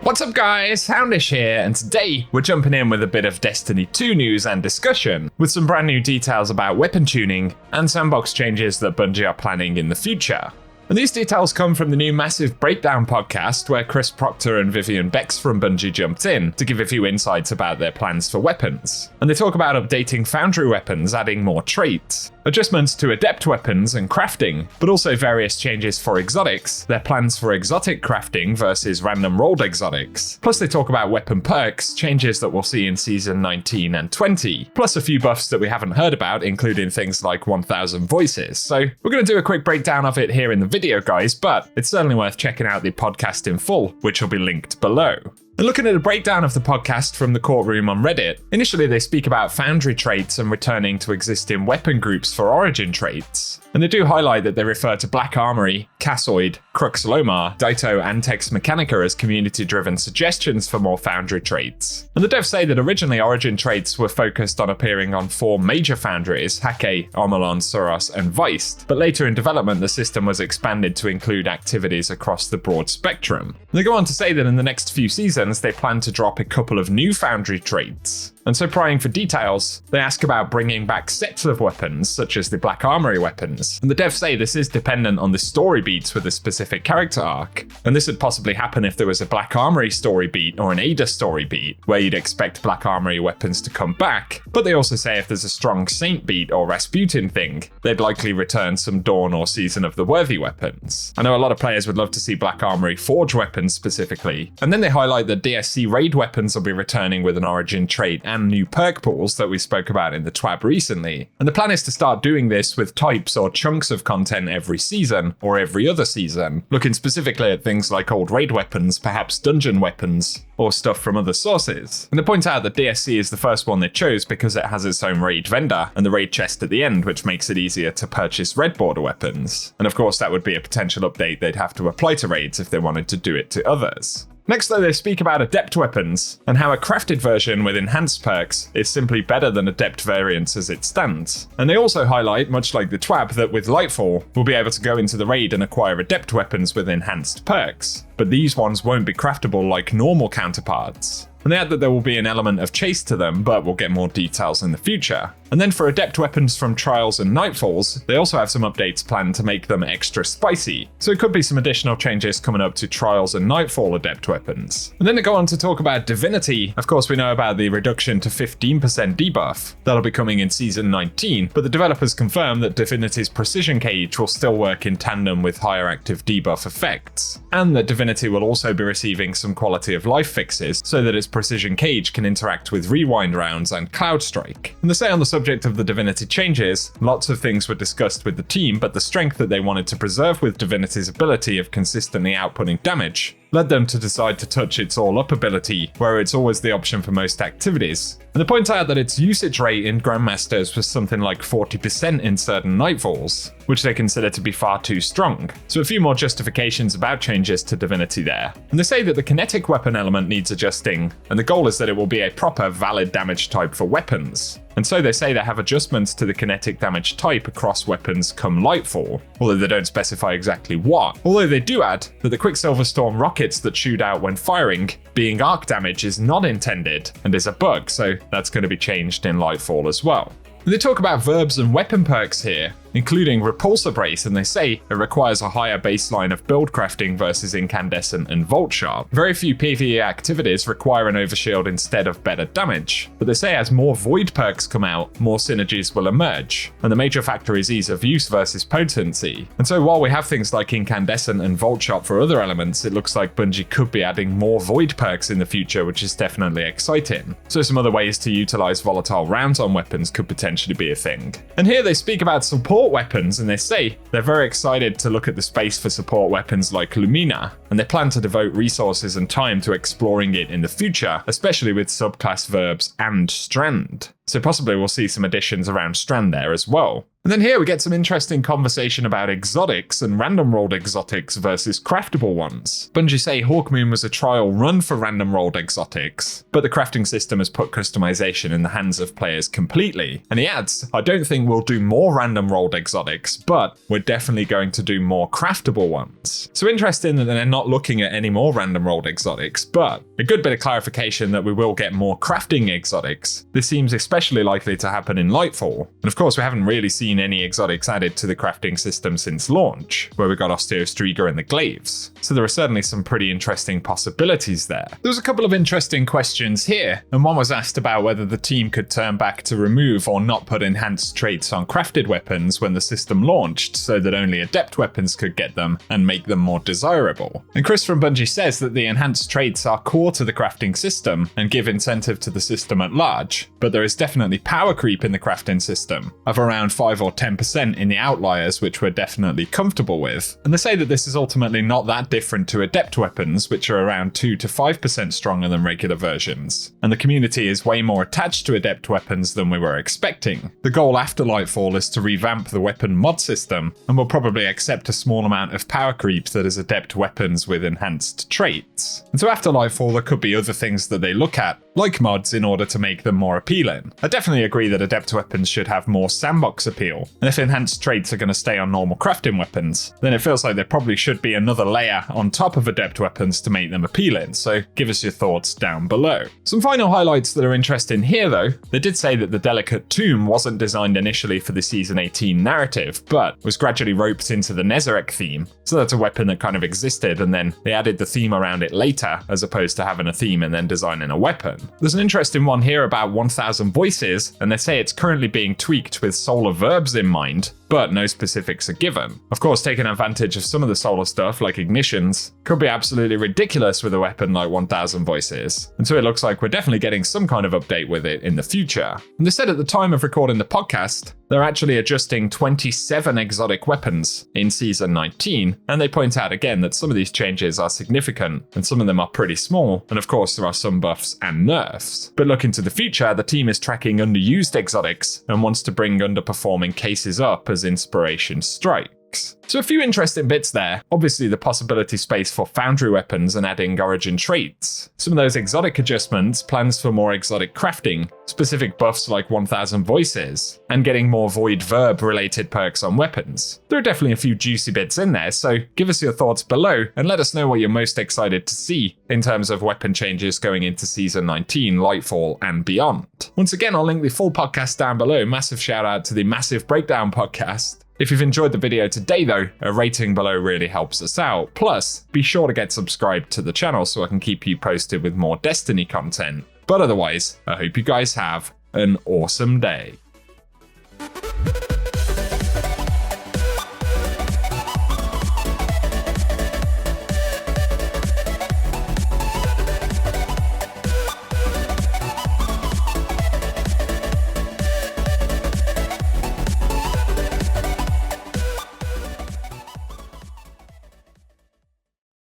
What's up guys, Houndish here, and today we're jumping in with a bit of Destiny 2 news and discussion, with some brand new details about weapon tuning and sandbox changes that Bungie are planning in the future. And these details come from the new Massive Breakdown podcast, where Chris Proctor and Vivian Bex from Bungie jumped in to give a few insights about their plans for weapons. And they talk about updating Foundry weapons, adding more traits, adjustments to adept weapons and crafting, but also various changes for exotics, their plans for exotic crafting versus random rolled exotics. Plus they talk about weapon perks, changes that we'll see in Season 19 and 20, plus a few buffs that we haven't heard about, including things like 1000 voices. So we're going to do a quick breakdown of it here in the video, guys, but it's certainly worth checking out the podcast in full, which will be linked below. And looking at a breakdown of the podcast from the courtroom on Reddit, initially they speak about Foundry traits and returning to existing weapon groups for origin traits. And they do highlight that they refer to Black Armory, Cassoid, Crux Lomar, Daito, and Tex Mechanica as community-driven suggestions for more Foundry traits. And the devs say that originally origin traits were focused on appearing on 4 major foundries, Hake, Omolon, Suros, and Weist, but later in development the system was expanded to include activities across the broad spectrum. And they go on to say that in the next few seasons they plan to drop a couple of new Foundry traits. And so prying for details, they ask about bringing back sets of weapons, such as the Black Armory weapons. And the devs say this is dependent on the story beats with a specific character arc. And this would possibly happen if there was a Black Armory story beat or an Ada story beat, where you'd expect Black Armory weapons to come back. But they also say if there's a strong Saint beat or Rasputin thing, they'd likely return some Dawn or Season of the Worthy weapons. I know a lot of players would love to see Black Armory Forge weapons specifically. And then they highlight that DSC raid weapons will be returning with an origin trait and new perk pools that we spoke about in the TWAB recently. And the plan is to start doing this with types or chunks of content every season or every other season, looking specifically at things like old raid weapons, perhaps dungeon weapons, or stuff from other sources. And they point out that DSC is the first one they chose because it has its own raid vendor and the raid chest at the end, which makes it easier to purchase red border weapons. And of course that would be a potential update they'd have to apply to raids if they wanted to do it to others. Next though, they speak about adept weapons, and how a crafted version with enhanced perks is simply better than adept variants as it stands. And they also highlight, much like the TWAB, that with Lightfall, we'll be able to go into the raid and acquire adept weapons with enhanced perks, but these ones won't be craftable like normal counterparts. And they add that there will be an element of chase to them, but we'll get more details in the future. And then for adept weapons from Trials and Nightfalls, they also have some updates planned to make them extra spicy. So it could be some additional changes coming up to Trials and Nightfall adept weapons. And then they go on to talk about Divinity. Of course, we know about the reduction to 15% debuff. That'll be coming in Season 19, but the developers confirm that Divinity's Precision Cage will still work in tandem with higher active debuff effects. And that Divinity will also be receiving some quality of life fixes so that its Precision Cage can interact with rewind rounds and Cloud Strike. And they say on the subject of the Divinity changes, lots of things were discussed with the team, but the strength that they wanted to preserve with Divinity's ability of consistently outputting damage led them to decide to touch its all-up ability, where it's always the option for most activities. And they point out that its usage rate in Grandmasters was something like 40% in certain Nightfalls, which they consider to be far too strong. So a few more justifications about changes to Divinity there. And they say that the kinetic weapon element needs adjusting, and the goal is that it will be a proper valid damage type for weapons. And so they say they have adjustments to the kinetic damage type across weapons come Lightfall, although they don't specify exactly what. Although they do add that the Quicksilver Storm rockets that shoot out when firing, being arc damage is not intended and is a bug, so that's going to be changed in Lightfall as well. They talk about verbs and weapon perks here, including Repulsor Brace, and they say it requires a higher baseline of build crafting versus Incandescent and Volt Sharp. Very few PvE activities require an overshield instead of better damage, but they say as more Void perks come out, more synergies will emerge, and the major factor is ease of use versus potency. And so while we have things like Incandescent and Volt Sharp for other elements, it looks like Bungie could be adding more Void perks in the future, which is definitely exciting. So some other ways to utilize volatile rounds on weapons could potentially be a thing. And here they speak about support weapons, and they say they're very excited to look at the space for support weapons like Lumina, and they plan to devote resources and time to exploring it in the future, especially with subclass verbs and Strand. So possibly we'll see some additions around Strand there as well. And then here we get some interesting conversation about exotics and random rolled exotics versus craftable ones. Bungie say Hawkmoon was a trial run for random rolled exotics, but the crafting system has put customization in the hands of players completely. And he adds, I don't think we'll do more random rolled exotics, but we're definitely going to do more craftable ones. So interesting that they're not looking at any more random rolled exotics, but a good bit of clarification that we will get more crafting exotics. This seems especially likely to happen in Lightfall. And of course we haven't really seen any exotics added to the crafting system since launch, where we got Osteostriga and the Glaives. So there are certainly some pretty interesting possibilities there. There was a couple of interesting questions here, and one was asked about whether the team could turn back to remove or not put enhanced traits on crafted weapons when the system launched so that only adept weapons could get them and make them more desirable. And Chris from Bungie says that the enhanced traits are core to the crafting system and give incentive to the system at large, but there is definitely power creep in the crafting system of around 5 or 10% in the outliers, which we're definitely comfortable with. And they say that this is ultimately not that different to adept weapons, which are around 2 to 5% stronger than regular versions. And the community is way more attached to adept weapons than we were expecting. The goal after Lightfall is to revamp the weapon mod system, and we'll probably accept a small amount of power creep that is adept weapons with enhanced traits. And so after Lightfall, there could be other things that they look at, like mods, in order to make them more appealing. I definitely agree that adept weapons should have more sandbox appeal, and if enhanced traits are going to stay on normal crafting weapons, then it feels like there probably should be another layer on top of adept weapons to make them appealing, so give us your thoughts down below. Some final highlights that are interesting here though, they did say that the Delicate Tomb wasn't designed initially for the Season 18 narrative, but was gradually roped into the Nezarec theme, so that's a weapon that kind of existed and then they added the theme around it later, as opposed to having a theme and then designing a weapon. There's an interesting one here about 1000 voices, and they say it's currently being tweaked with solar verbs in mind, but no specifics are given. Of course, taking advantage of some of the solar stuff, like ignitions, could be absolutely ridiculous with a weapon like 1000 voices. And so it looks like we're definitely getting some kind of update with it in the future. And they said at the time of recording the podcast, they're actually adjusting 27 exotic weapons in Season 19, and they point out again that some of these changes are significant, and some of them are pretty small, and of course there are some buffs and nerfs. But looking to the future, the team is tracking underused exotics, and wants to bring underperforming cases up as inspiration strikes. So a few interesting bits there. Obviously the possibility space for Foundry weapons and adding origin traits. Some of those exotic adjustments, plans for more exotic crafting, specific buffs like 1000 voices, and getting more void verb related perks on weapons. There are definitely a few juicy bits in there, so give us your thoughts below and let us know what you're most excited to see in terms of weapon changes going into Season 19, Lightfall, and beyond. Once again, I'll link the full podcast down below. Massive shout out to the Massive Breakdown podcast. If you've enjoyed the video today though, a rating below really helps us out. Plus, be sure to get subscribed to the channel so I can keep you posted with more Destiny content. But otherwise, I hope you guys have an awesome day.